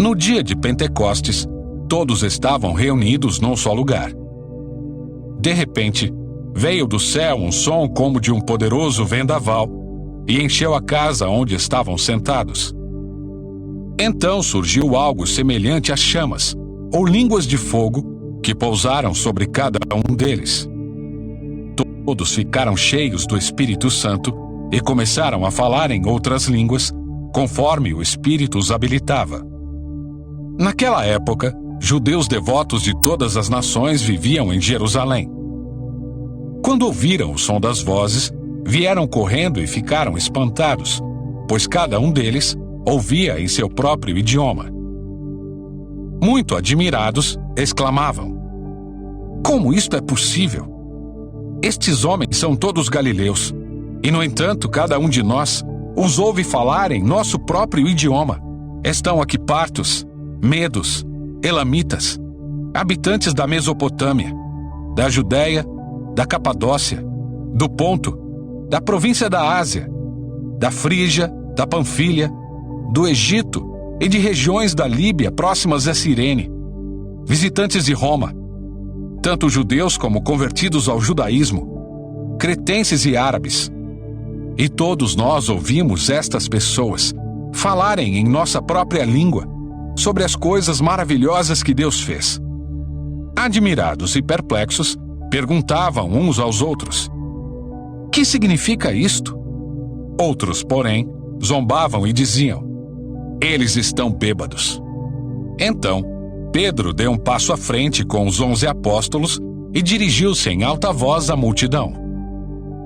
No dia de Pentecostes, todos estavam reunidos num só lugar. De repente, veio do céu um som como de um poderoso vendaval e encheu a casa onde estavam sentados. Então surgiu algo semelhante a chamas, ou línguas de fogo, que pousaram sobre cada um deles. Todos ficaram cheios do Espírito Santo e começaram a falar em outras línguas, conforme o Espírito os habilitava. Naquela época, judeus devotos de todas as nações viviam em Jerusalém. Quando ouviram o som das vozes, vieram correndo e ficaram espantados, pois cada um deles ouvia em seu próprio idioma. Muito admirados, exclamavam: "Como isto é possível? Estes homens são todos galileus, e no entanto cada um de nós os ouve falar em nosso próprio idioma. Estão aqui partos, medos, elamitas, habitantes da Mesopotâmia, da Judéia, da Capadócia, do Ponto, da província da Ásia, da Frígia, da Panfilha, do Egito e de regiões da Líbia próximas a Cirene, visitantes de Roma, tanto judeus como convertidos ao judaísmo, cretenses e árabes. E todos nós ouvimos estas pessoas falarem em nossa própria língua sobre as coisas maravilhosas que Deus fez." Admirados e perplexos, perguntavam uns aos outros: "Que significa isto?" Outros, porém, zombavam e diziam: "Eles estão bêbados." Então, Pedro deu um passo à frente com os 11 apóstolos e dirigiu-se em alta voz à multidão: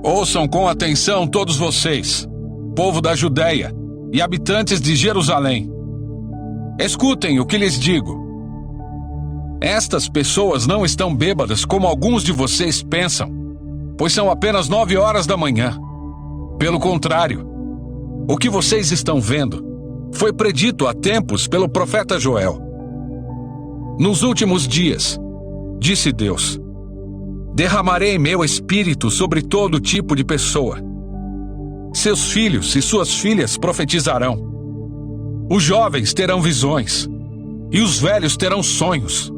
"Ouçam com atenção todos vocês, povo da Judéia e habitantes de Jerusalém. Escutem o que lhes digo. Estas pessoas não estão bêbadas como alguns de vocês pensam, pois são apenas 9 horas da manhã. Pelo contrário, o que vocês estão vendo foi predito há tempos pelo profeta Joel. Nos últimos dias, disse Deus, derramarei meu espírito sobre todo tipo de pessoa. Seus filhos e suas filhas profetizarão. Os jovens terão visões, e os velhos terão sonhos.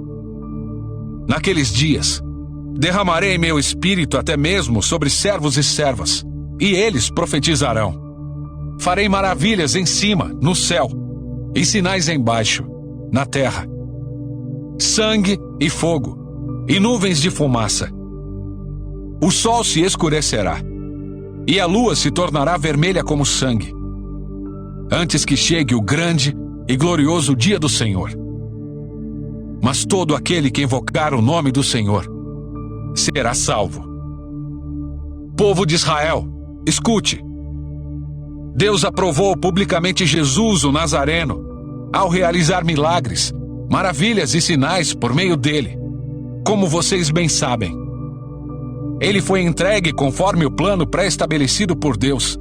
Naqueles dias, derramarei meu espírito até mesmo sobre servos e servas, e eles profetizarão. Farei maravilhas em cima, no céu, e sinais embaixo, na terra. Sangue e fogo, e nuvens de fumaça. O sol se escurecerá, e a lua se tornará vermelha como sangue, antes que chegue o grande e glorioso dia do Senhor. Mas todo aquele que invocar o nome do Senhor será salvo. Povo de Israel, escute. Deus aprovou publicamente Jesus, o Nazareno, ao realizar milagres, maravilhas e sinais por meio dele, como vocês bem sabem. Ele foi entregue conforme o plano pré-estabelecido por Deus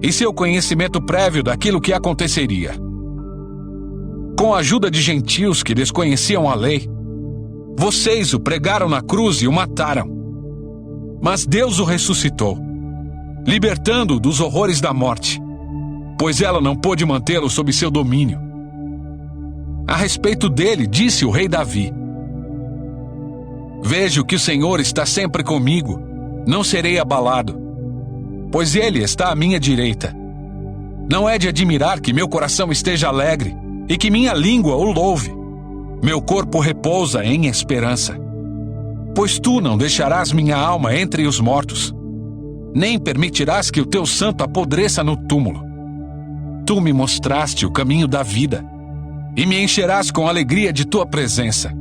e seu conhecimento prévio daquilo que aconteceria. Com a ajuda de gentios que desconheciam a lei, vocês o pregaram na cruz e o mataram. Mas Deus o ressuscitou, libertando-o dos horrores da morte, pois ela não pôde mantê-lo sob seu domínio. A respeito dele, disse o rei Davi: Vejo que o Senhor está sempre comigo, não serei abalado, pois ele está à minha direita. Não é de admirar que meu coração esteja alegre e que minha língua o louve. Meu corpo repousa em esperança, pois tu não deixarás minha alma entre os mortos, nem permitirás que o teu santo apodreça no túmulo. Tu me mostraste o caminho da vida e me encherás com alegria de tua presença.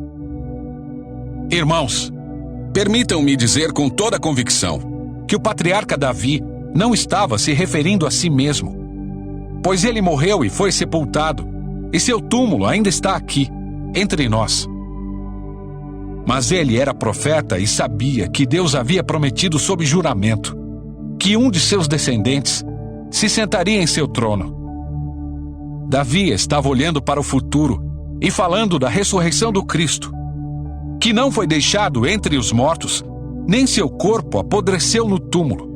Irmãos, permitam-me dizer com toda convicção que o patriarca Davi não estava se referindo a si mesmo, pois ele morreu e foi sepultado, e seu túmulo ainda está aqui, entre nós. Mas ele era profeta e sabia que Deus havia prometido sob juramento que um de seus descendentes se sentaria em seu trono. Davi estava olhando para o futuro e falando da ressurreição do Cristo, que não foi deixado entre os mortos, nem seu corpo apodreceu no túmulo.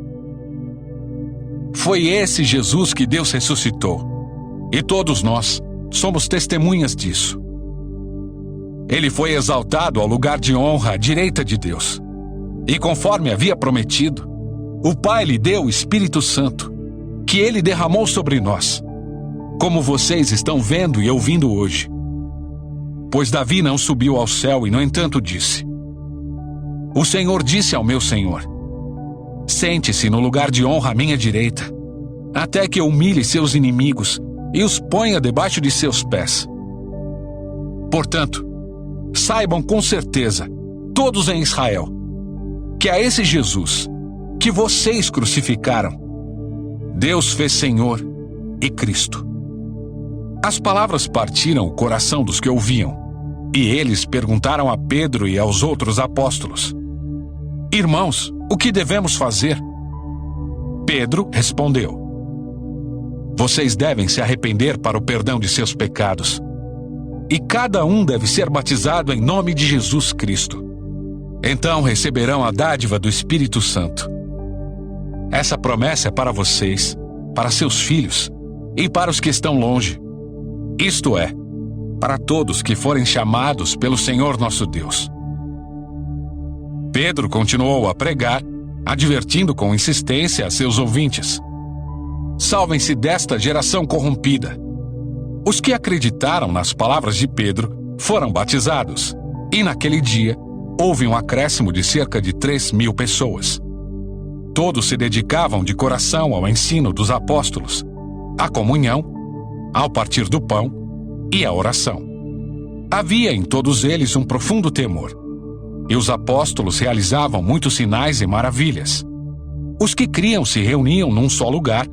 Foi esse Jesus que Deus ressuscitou, e todos nós, somos testemunhas disso. Ele foi exaltado ao lugar de honra à direita de Deus. E conforme havia prometido, o Pai lhe deu o Espírito Santo, que ele derramou sobre nós, como vocês estão vendo e ouvindo hoje. Pois Davi não subiu ao céu e, no entanto, disse: O Senhor disse ao meu Senhor: Sente-se no lugar de honra à minha direita, até que eu humilhe seus inimigos e os ponha debaixo de seus pés. Portanto, saibam com certeza, todos em Israel, que a esse Jesus, que vocês crucificaram, Deus fez Senhor e Cristo. As palavras partiram o coração dos que ouviam, e eles perguntaram a Pedro e aos outros apóstolos: Irmãos, o que devemos fazer? Pedro respondeu: Vocês devem se arrepender para o perdão de seus pecados, e cada um deve ser batizado em nome de Jesus Cristo. Então receberão a dádiva do Espírito Santo. Essa promessa é para vocês, para seus filhos e para os que estão longe, isto é, para todos que forem chamados pelo Senhor nosso Deus. Pedro continuou a pregar, advertindo com insistência a seus ouvintes: Salvem-se desta geração corrompida. Os que acreditaram nas palavras de Pedro foram batizados, e naquele dia houve um acréscimo de cerca de 3.000 pessoas. Todos se dedicavam de coração ao ensino dos apóstolos, à comunhão, ao partir do pão e à oração. Havia em todos eles um profundo temor, e os apóstolos realizavam muitos sinais e maravilhas. Os que criam se reuniam num só lugar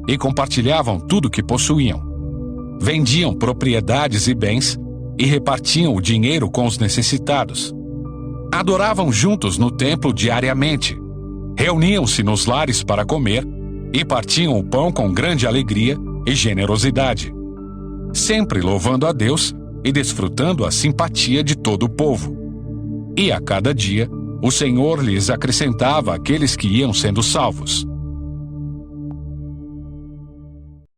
e compartilhavam tudo que possuíam. Vendiam propriedades e bens e repartiam o dinheiro com os necessitados. Adoravam juntos no templo diariamente. Reuniam-se nos lares para comer e partiam o pão com grande alegria e generosidade, sempre louvando a Deus e desfrutando a simpatia de todo o povo. E a cada dia, o Senhor lhes acrescentava aqueles que iam sendo salvos.